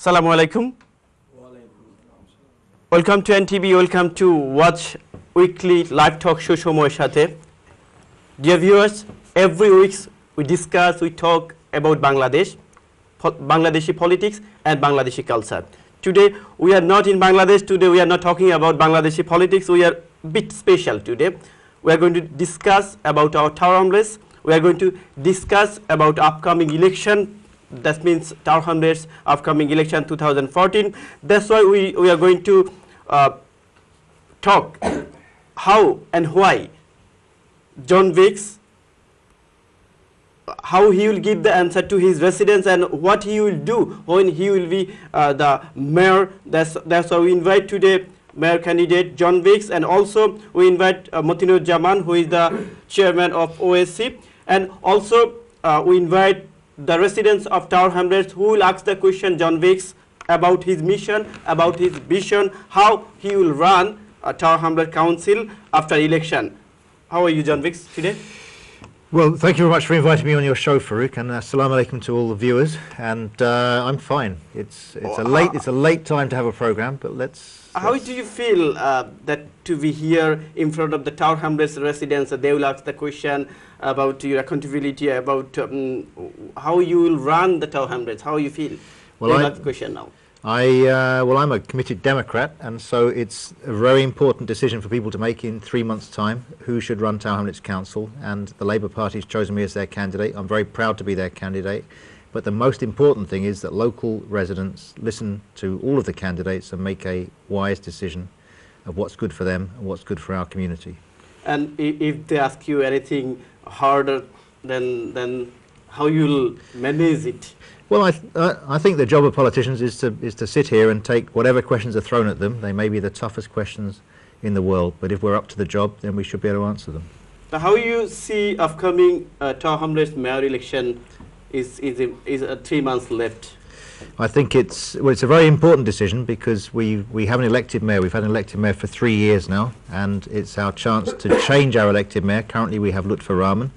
Assalamu alaikum. Welcome to NTV. Welcome to watch weekly live talk show Shomoyer Sathe. Dear viewers, every week we discuss, we talk about Bangladesh, Bangladeshi politics and Bangladeshi culture. Today we are not in Bangladesh. Today we are not talking about Bangladeshi politics. We are a bit special today. We are going to discuss about our term race. We are going to discuss about upcoming election. That means term race, upcoming election 2014. That's why we are going to talk how and why John Wicks, how he will give the answer to his residents and what he will do when he will be the mayor. That's why we invite today mayor candidate John Wicks, and also we invite Motinur Jaman, who is the chairman of OSC, and also we invite the residents of Tower Hamlets who will ask the question John Wicks about his mission, about his vision, how he will run a Tower Hamlet Council after election. How are you, John Wicks, today? Well, thank you very much for inviting me on your show, Farouk, and assalamu alaikum to all the viewers. And I'm fine. It's a late time to have a program, but let's. How do you feel that to be here in front of the Tower Hamlets residents? They will ask the question about your accountability, about how you will run the Tower Hamlets. How you feel? Well, that's the question now. I'm a committed Democrat, and so it's a very important decision for people to make in 3 months' time who should run Tower Hamlets Council, and the Labour Party has chosen me as their candidate. I'm very proud to be their candidate, but the most important thing is that local residents listen to all of the candidates and make a wise decision of what's good for them and what's good for our community. And if they ask you anything harder, then how you'll manage it? Well, I think the job of politicians is to sit here and take whatever questions are thrown at them. They may be the toughest questions in the world, but if we're up to the job, then we should be able to answer them. So how you see upcoming Tower Hamlets mayor election is 3 months left? I think it's a very important decision because we have an elected mayor. We've had an elected mayor for 3 years now, and it's our chance to change our elected mayor. Currently we have Lutfur Rahman,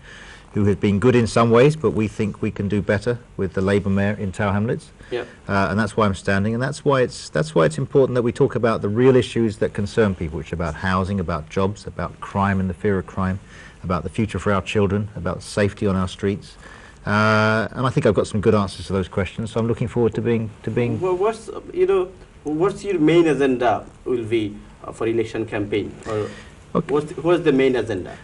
who has been good in some ways, but we think we can do better with the Labour mayor in Tower Hamlets. Yeah. And that's why I'm standing, and that's why it's important that we talk about the real issues that concern people, which are about housing, about jobs, about crime and the fear of crime, about the future for our children, about safety on our streets. And I think I've got some good answers to those questions, so I'm looking forward to being. Well, what's your main agenda will be for election campaign? Or okay. What's the main agenda?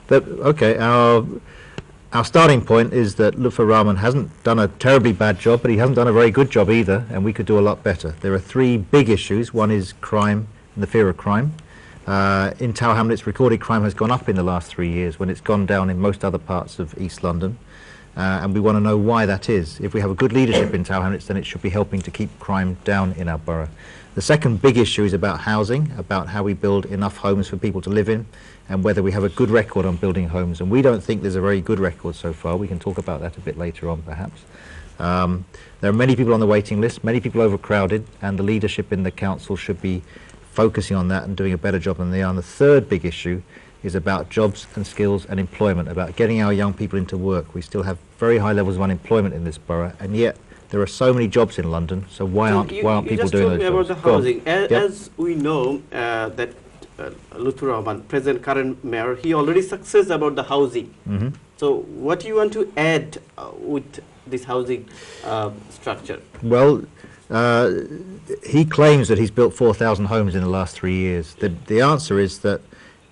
Our starting point is that Lutfur Rahman hasn't done a terribly bad job, but he hasn't done a very good job either, and we could do a lot better. There are 3 big issues. One is crime and the fear of crime. In Tower Hamlets, recorded crime has gone up in the last 3 years when it's gone down in most other parts of East London, and we want to know why that is. If we have a good leadership in Tower Hamlets, then it should be helping to keep crime down in our borough. The second big issue is about housing, about how we build enough homes for people to live in, and whether we have a good record on building homes. And we don't think there's a very good record so far. We can talk about that a bit later on, perhaps. There are many people on the waiting list, many people overcrowded, and the leadership in the council should be focusing on that and doing a better job than they are. And the third big issue is about jobs and skills and employment, about getting our young people into work. We still have very high levels of unemployment in this borough, and yet there are so many jobs in London, so why aren't people doing those jobs? About the housing. As we know that Lutfur Rahman, present current mayor, he already success about the housing. Mm-hmm. So what do you want to add with this housing structure? Well, he claims that he's built 4,000 homes in the last 3 years. The answer is that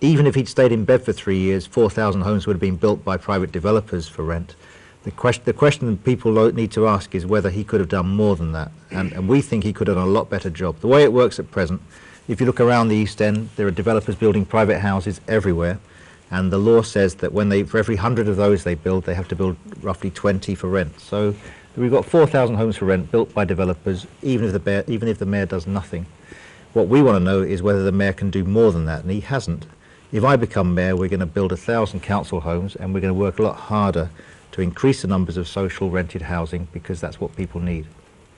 even if he'd stayed in bed for 3 years, 4,000 homes would have been built by private developers for rent. The question people need to ask is whether he could have done more than that, and we think he could have done a lot better job. The way it works at present, if you look around the East End, there are developers building private houses everywhere, and the law says that for every 100 of those they build, they have to build roughly 20 for rent. So we've got 4,000 homes for rent built by developers, even if the mayor does nothing. What we want to know is whether the mayor can do more than that, and he hasn't. If I become mayor, we're going to build 1,000 council homes, and we're going to work a lot harder to increase the numbers of social rented housing, because that's what people need.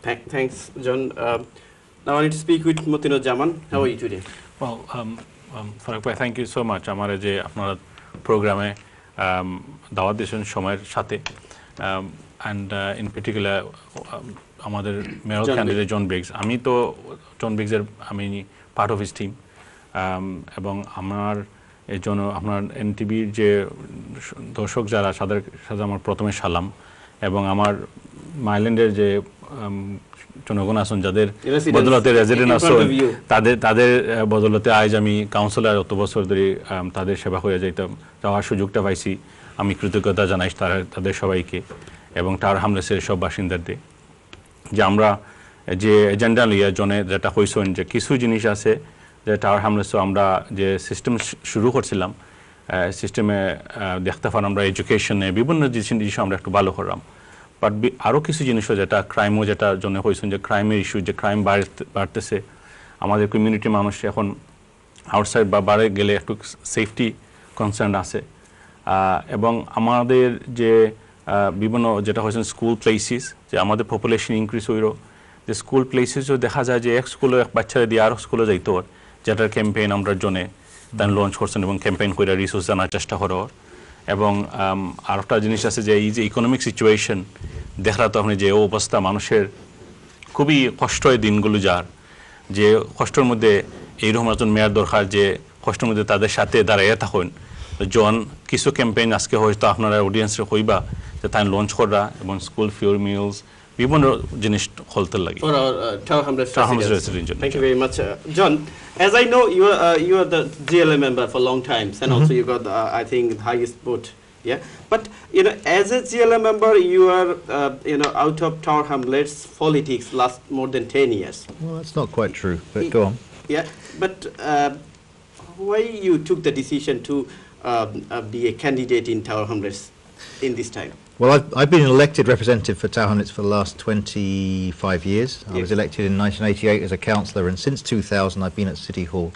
Thanks, John. Now I need to speak with Motinur Jaman. How are you today? Well, Farouk bhai, thank you so much. Amara je apnara program dawat dishen Shomoyer Sathe, and in particular আমাদের mayor candidate জন Briggs, আমি তো জন ব্রিগসের আমি part of his team, এবং আমার এর জন্য আপনার এনটিভির যে দর্শক যারা তাদের সাথে আমার প্রথমে সালাম, এবং আমার মাইল্যান্ডের যে জনগণ আছেন যাদের বদলতে রেজিডেন্ট আছেন তাদের বদলতে আজ আমি কাউন্সিলর অত বছর ধরে তাদের সেবা করে যাওয়ার সুযোগটা পাইছি। আমি কৃতজ্ঞতা জানাই তাদের সবাইকে এবং টাওয়ার হামলেসের সব বাসিন্দাদের, যে আমরা যে এজেন্ডা লিয়ার জন্য যেটা হয়েছেন যে কিছু জিনিস আছে যে টাওয়ার হামলেসও আমরা যে সিস্টেম শুরু করছিলাম, সিস্টেমে দেখতে পার আমরা এডুকেশনে বিভিন্ন জিনিস আমরা একটু ভালো করলাম, বাট আরও কিছু জিনিসও যেটা ক্রাইমও যেটা জন্য হয়েছেন যে ক্রাইমের ইস্যু, যে ক্রাইম বাড়তেছে, আমাদের কমিউনিটি মানুষ এখন আউটসাইড বা বাইরে গেলে একটু সেফটি কনসার্ন আছে, এবং আমাদের যে বিভিন্ন যেটা হয়েছে স্কুল প্লেসিস, যে আমাদের পপুলেশন ইনক্রিজ হইল, যে স্কুল প্লেসিসও দেখা যায় যে এক স্কুলে এক বাচ্চারা দিয়ে আরও স্কুলে যাইতো, যেটার ক্যাম্পেইন আমরা জন্য তাই লঞ্চ করছেন এবং ক্যাম্পেইন করে রিসোর্স জানার চেষ্টা করার। এবং আরেকটা জিনিস আছে যে এই যে ইকোনমিক সিচুয়েশন দেখা তো আপনি যে অবস্থা মানুষের খুবই কষ্ট হয় দিনগুলো, যার যে কষ্টের মধ্যে এইরকম একজন মেয়র দরকার যে কষ্টের মধ্যে তাদের সাথে দাঁড়াইয়া থাকুন। জন কিছু ক্যাম্পেইন আজকে হয়তো আপনারা অডিয়েন্সে হইবা যে তাই লঞ্চ করা এবং স্কুল ফিউর মিলস বিভিন্ন জিনিস হলতে লাগে। For our Tower Hamlets residents. Thank you very much, John. As I know, you are the GLA member for a long time, and also you got I think the highest vote. Yeah, but as a GLA member, you are out of Tower Hamlets politics last more than 10 years. Well, that's not quite true, but go on. Yeah, but why you took the decision to be a candidate in Tower Hamlets in this time? Well, I've been an elected representative for Tower Hamlets for the last 25 years. I was elected in 1988 as a councillor, and since 2000 I've been at City Hall.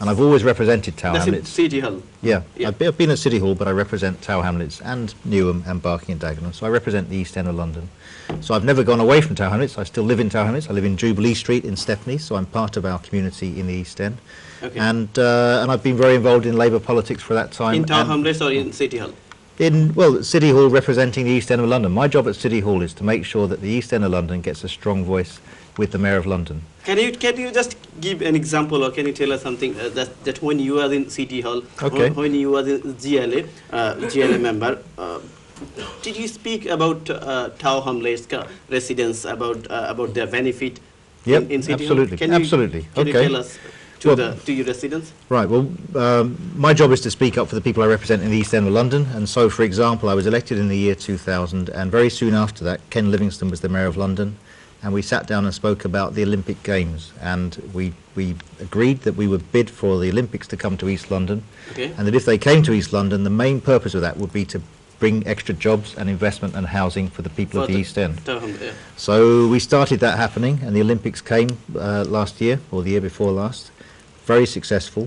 And I've always represented Tower Hamlets. City Hall? Yeah. I've been at City Hall, but I represent Tower Hamlets and Newham and Barking and Dagenham. So I represent the East End of London. So I've never gone away from Tower Hamlets. I still live in Tower Hamlets. I live in Jubilee Street in Stepney, so I'm part of our community in the East End. Okay. And I've been very involved in Labour politics for that time. In Tower Hamlets or in City Hall? Well, City Hall representing the East End of London. My job at City Hall is to make sure that the East End of London gets a strong voice with the Mayor of London. Can you just give an example, or can you tell us something that when you were in City Hall, okay, when you were in GLA member, did you speak about Tower Hamlets residents about their benefit in City absolutely, Hall? Absolutely. Can Okay. you tell us to your residents? Right, well, my job is to speak up for the people I represent in the East End of London, and so, for example, I was elected in the year 2000, and very soon after that, Ken Livingstone was the Mayor of London, and we sat down and spoke about the Olympic Games, and we agreed that we would bid for the Olympics to come to East London, okay, and that if they came to East London, the main purpose of that would be to bring extra jobs and investment and housing for the people of the East End. So we started that happening, and the Olympics came last year, or the year before last. Very successful.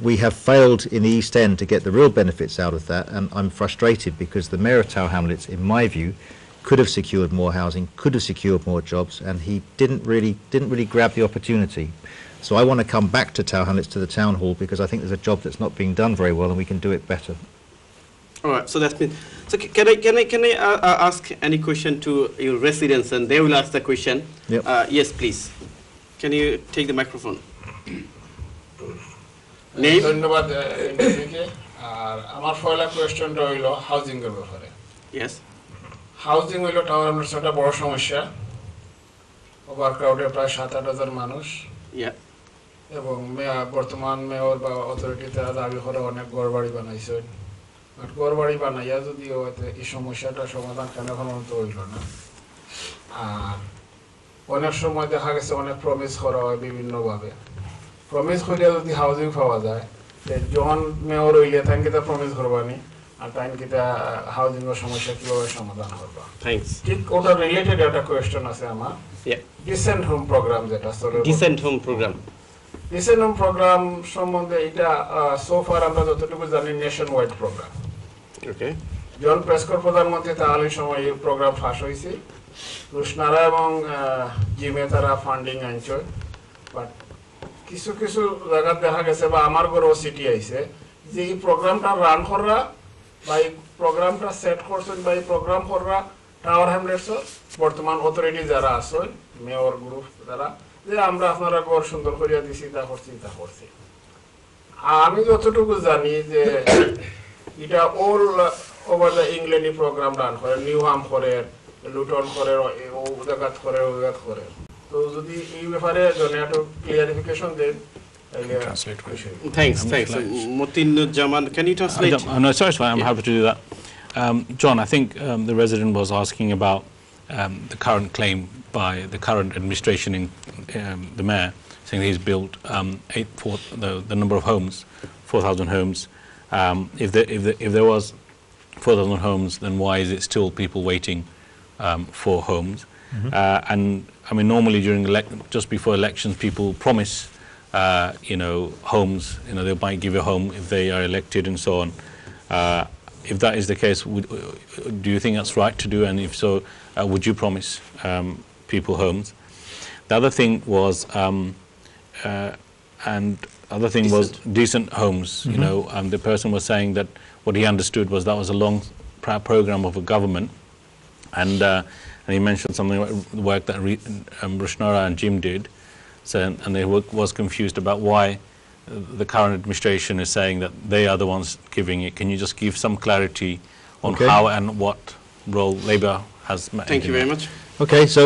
We have failed in the East End to get the real benefits out of that, and I'm frustrated because the Mayor of Tower Hamlets, in my view, could have secured more housing, could have secured more jobs, and he didn't really grab the opportunity. So I want to come back to Tower Hamlets, to the Town Hall, because I think there's a job that's not being done very well, and we can do it better. All right, so that's been. So can I ask any question to your residents, and they will ask the question? Yep. Yes, please. Can you take the microphone? Name? ধন্যবাদ ইন্টারভিউকে। আর আমার পয়লা কোয়েশ্চনটা হইল housing এর ব্যাপারে। Yes. Housing হইল tower hamlets একটা বড় সমস্যা। Over ক্রাউডে প্রায় 7-8 মানুষ। Yeah. এবং বর্তমান মেয়র বা অথরিটিতে দাবি করে অনেক ঘরবাড়ি বানাইছেন। বাট ঘরবাড়ি বানাইয়া যদিও এই সমস্যাটা সমাধান কেন এখনো হইল না। আর অনেক সময় দেখা গেছে অনেক প্রমিস করা হয় বিভিন্নভাবে। প্রমিস করিয়া যদি হাউজিং পাওয়া যায়, যখন মেয়র হইলে তাই কিতা প্রমিস করবানি, আর তাই কিতা হাউজিং এর সমস্যা কিভাবে সমাধান করবা। Thanks. ঠিক ওটা রিলেটেড একটা কোয়েশ্চন আছে আমার। Yeah. ডিসেন্ট হোম প্রোগ্রাম যেটা চলে। Decent home program. Decent home programme সম্বন্ধে এটা সোফার আমরা যতটুকু জানি নেশন ওয়াইড প্রোগ্রাম। Okay. যখন প্রেসকর প্রধানমন্ত্রী তাহলে সময় এই প্রোগ্রাম ফাঁস হয়েছে, রুশনারা এবং জিমে তারা ফান্ডিং আনছে। বাট কিছু কিছু জায়গা দেখা গেছে বা আমার ঘরেও সিটি আইছে যে এই প্রোগ্রামটা রান করা বা এই প্রোগ্রামটা সেট করছেন বা এই প্রোগ্রাম করা টাওয়ার হ্যামলেটস বর্তমান অথরিটি যারা আছে মেয়র গ্রুপ যারা যে আমরা আপনারা ঘর সুন্দর করিয়া দিছি তা করছি আমি যতটুকু জানি যে এটা অল ওভার দ্য ইংল্যান্ডি প্রোগ্রাম রান করে নিউহাম করে লুটন করে ও জায়গাত করে তো যদি এই ব্যাপারে জনে একটু clarification then Translate. Thanks. Motinujaman, can you translate? No, sorry, I'm happy to do that. John, I think the resident was asking about the current claim by the current administration in the mayor, saying he's built the number of homes, 4,000 homes. If there was 4,000 homes, then why is it still people waiting for homes? And I mean, normally during just before elections, people promise, homes. They might give you a home if they are elected and so on. If that is the case, do you think that's right to do? And if so, would you promise people homes? The other thing was, decent homes. The person was saying that what he understood was that was a long program of a government, and he mentioned something about the work that Rushnara and Jim did. So, and they was confused about why the current administration is saying that they are the ones giving it. Can you just give some clarity on how and what role Labour has? Thank you very much. Okay, so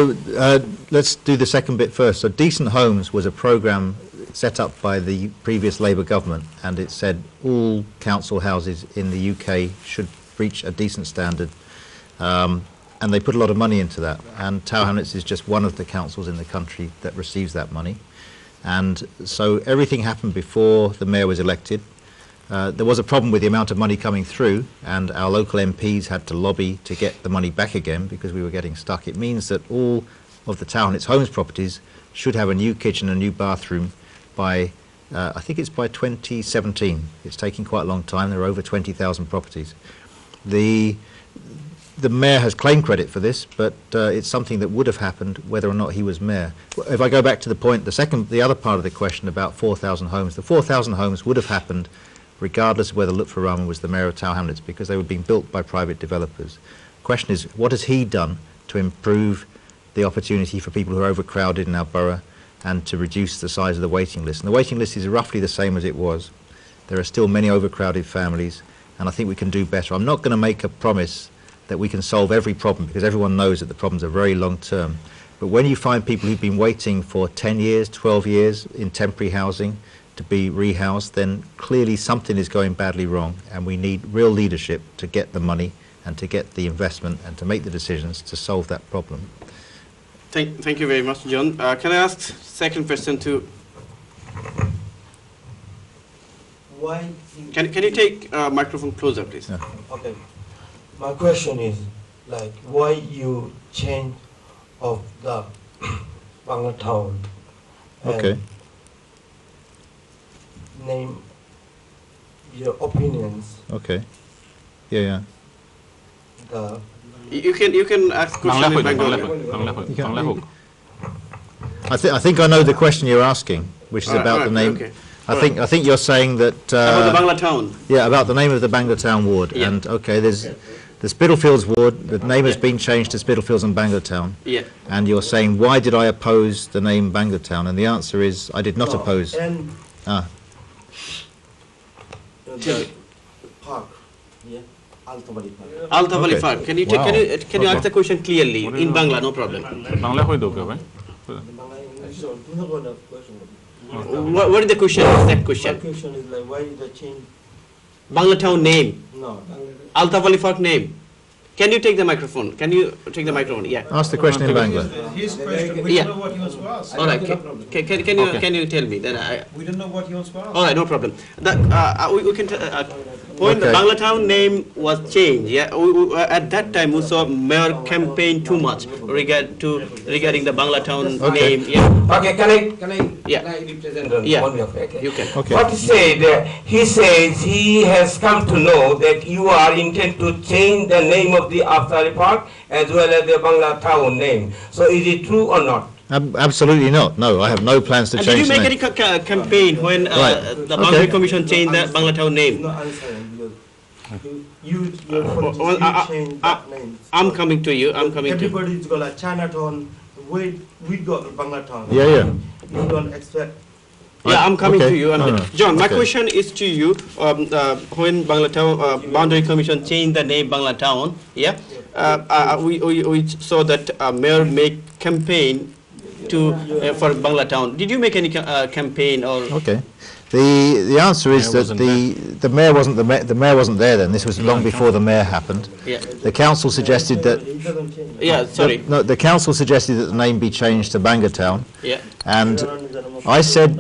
let's do the second bit first. So Decent Homes was a programme set up by the previous Labour government, and it said all council houses in the UK should reach a decent standard. And they put a lot of money into that, and Tower Hamlets is just one of the councils in the country that receives that money. And so everything happened before the mayor was elected. There was a problem with the amount of money coming through, and our local MPs had to lobby to get the money back again because we were getting stuck. It means that all of the Tower Hamlets Homes properties should have a new kitchen and a new bathroom by, I think it's by 2017. It's taking quite a long time. There are over 20,000 properties. The mayor has claimed credit for this, but it's something that would have happened whether or not he was mayor. If I go back to the other part of the question about 4,000 homes, the 4,000 homes would have happened regardless of whether Lutfur Rahman was the mayor of Tower Hamlets, because they were being built by private developers. The question is, what has he done to improve the opportunity for people who are overcrowded in our borough and to reduce the size of the waiting list? And the waiting list is roughly the same as it was. There are still many overcrowded families, and I think we can do better. I'm not going to make a promise that we can solve every problem, because everyone knows that the problems are very long term. But when you find people who've been waiting for 10 years, 12 years in temporary housing to be rehoused, then clearly something is going badly wrong, and we need real leadership to get the money and to get the investment and to make the decisions to solve that problem. Thank you very much, John. Can I ask second question to? Why? Can you take microphone closer, please? Yeah. Okay. My question is, like, why you change of the Bangla town? Okay. Name your opinions. Okay. Yeah. You can ask question in Bengali. I think I know the question you're asking, which is about the name. Okay. I think you're saying that About the Bangla town. Yeah, about the name of the Bangla Town ward. Yeah. And okay, there's the Spitalfields ward. The name has been changed to Spitalfields and Bangla Town. Yeah. And you're saying, why did I oppose the name Bangla Town? And the answer is, I did not oppose. And Tell the me. park, yeah, Altavali Park. Altavali Okay. Park. Can you Wow. ask the question clearly in Bangla? No problem. Bangla হয়ে দেবো ভাই What is the question? That question. My question is like, why did they change? Bangla town name. No. Altavali Park name. Can you take the microphone? Can you take the microphone? Yeah. Ask the question in Bangla. His question, we Yeah. don't know what he wants to ask. All right. Can you tell me? Then We don't know what he wants to ask. all right, no problem. We can. When the Okay. Bangla town name was changed, yeah, at that time we saw mayor campaign too much regarding the Bangla town Okay. name. Yeah. Okay, can Yeah. I represent Yeah. one of okay. You can. Okay. What he says he has come to know that you are intent to change the name of the Aftari Park as well as the Bangla town name. So is it true or not? Absolutely not. No, I have no plans to And change did you make the any name. campaign when Right. the Boundary Okay. Commission changed the Bangla town name? No answer because You change that name. I'm coming to you. I'm coming to you. Everybody's got like Chinatown. We got Banglatown. Yeah. You don't expect. Yeah, I'm coming Okay. to you. No. John, my Okay. question is to you. When Banglatown Boundary Commission changed the name Banglatown, we saw that mayor make campaign to for Banglatown. Did you make any campaign or? Okay. The answer is that the mayor wasn't there then. This was long before the mayor happened. Yeah. The council suggested that. Yeah. Sorry. No, the council suggested that the name be changed to Bangertown. Yeah. And I said.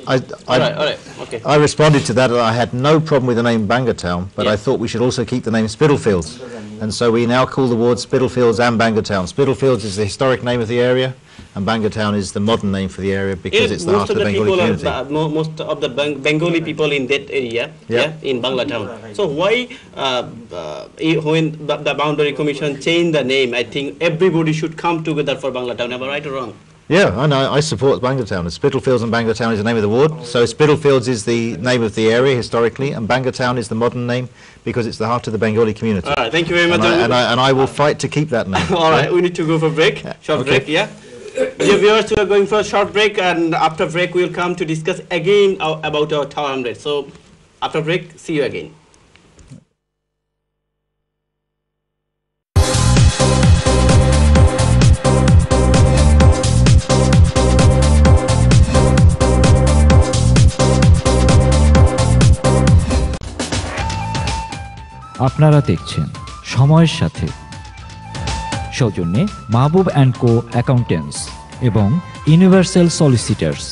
All right. Okay. I responded to that, and I had no problem with the name Bangertown, but Yeah. I thought we should also keep the name Spitalfields. And so we now call the ward Spitalfields and Bangertown. Spitalfields is the historic name of the area, and Bangertown is the modern name for the area because it's the heart of the Bengali community. Most of the Bengali people in that area, in Banglatown. So why, when the Boundary Commission changed the name, I think everybody should come together for Banglatown. Am I right or wrong? Yeah, I know. I support Bangertown. Spitalfields and Bangertown is the name of the ward. So Spitalfields is the name of the area historically, and Bangertown is the modern name because it's the heart of the Bengali community. All right, thank you very much. And I will fight to keep that name. All right, we need to go for break. Short Okay. break, yeah. Dear viewers, we are going for a short break, and after break we will come to discuss again about our town rate. So after break, see you again. আপনারা দেখছেন সময়ের সাথে, সৌজন্যে মাহবুব and co accountants এবং universal solicitors.